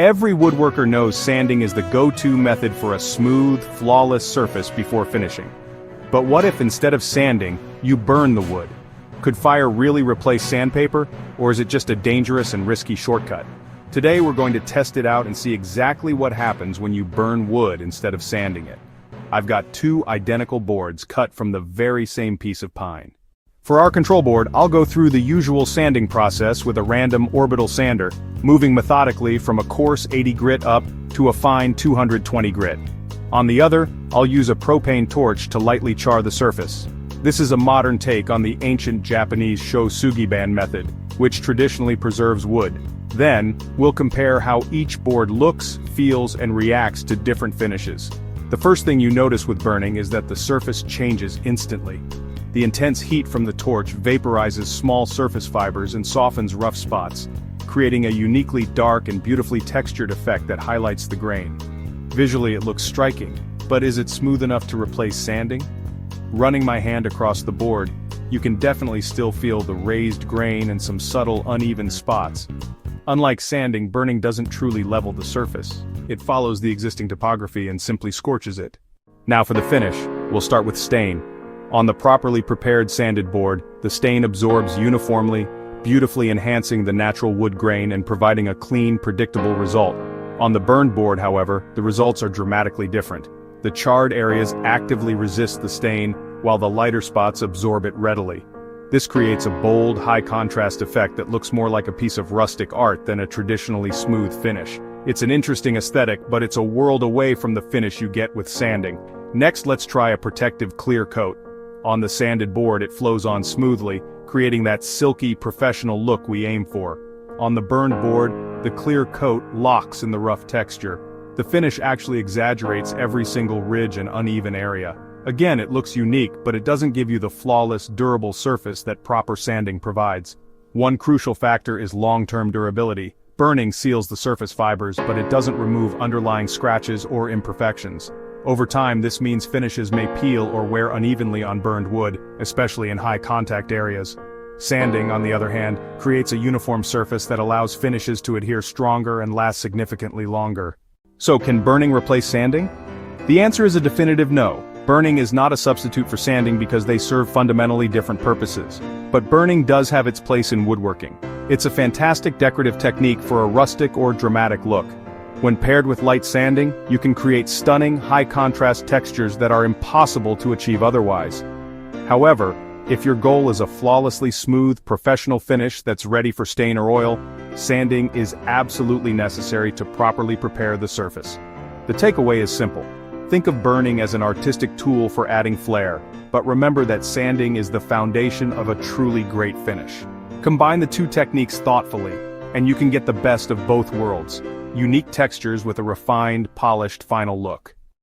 Every woodworker knows sanding is the go-to method for a smooth, flawless surface before finishing. But what if instead of sanding, you burn the wood? Could fire really replace sandpaper, or is it just a dangerous and risky shortcut? Today we're going to test it out and see exactly what happens when you burn wood instead of sanding it. I've got two identical boards cut from the very same piece of pine. For our control board, I'll go through the usual sanding process with a random orbital sander, moving methodically from a coarse 80 grit up to a fine 220 grit. On the other, I'll use a propane torch to lightly char the surface. This is a modern take on the ancient Japanese Shou Sugi band method, which traditionally preserves wood. Then, we'll compare how each board looks, feels, and reacts to different finishes. The first thing you notice with burning is that the surface changes instantly. The intense heat from the torch vaporizes small surface fibers and softens rough spots, creating a uniquely dark and beautifully textured effect that highlights the grain. Visually it looks striking, but is it smooth enough to replace sanding? Running my hand across the board, you can definitely still feel the raised grain and some subtle uneven spots. Unlike sanding, burning doesn't truly level the surface. It follows the existing topography and simply scorches it. Now for the finish, we'll start with stain. On the properly prepared sanded board, the stain absorbs uniformly, beautifully enhancing the natural wood grain and providing a clean, predictable result. On the burned board, however, the results are dramatically different. The charred areas actively resist the stain, while the lighter spots absorb it readily. This creates a bold, high-contrast effect that looks more like a piece of rustic art than a traditionally smooth finish. It's an interesting aesthetic, but it's a world away from the finish you get with sanding. Next, let's try a protective clear coat. On the sanded board, it flows on smoothly, creating that silky, professional look we aim for. On the burned board, the clear coat locks in the rough texture. The finish actually exaggerates every single ridge and uneven area. Again, it looks unique, but it doesn't give you the flawless, durable surface that proper sanding provides. One crucial factor is long-term durability. Burning seals the surface fibers, but it doesn't remove underlying scratches or imperfections. Over time, this means finishes may peel or wear unevenly on burned wood, especially in high-contact areas. Sanding, on the other hand, creates a uniform surface that allows finishes to adhere stronger and last significantly longer. So, can burning replace sanding? The answer is a definitive no. Burning is not a substitute for sanding because they serve fundamentally different purposes. But burning does have its place in woodworking. It's a fantastic decorative technique for a rustic or dramatic look. When paired with light sanding, you can create stunning, high-contrast textures that are impossible to achieve otherwise. However, if your goal is a flawlessly smooth, professional finish that's ready for stain or oil, sanding is absolutely necessary to properly prepare the surface. The takeaway is simple. Think of burning as an artistic tool for adding flair, but remember that sanding is the foundation of a truly great finish. Combine the two techniques thoughtfully, and you can get the best of both worlds. Unique textures with a refined, polished final look.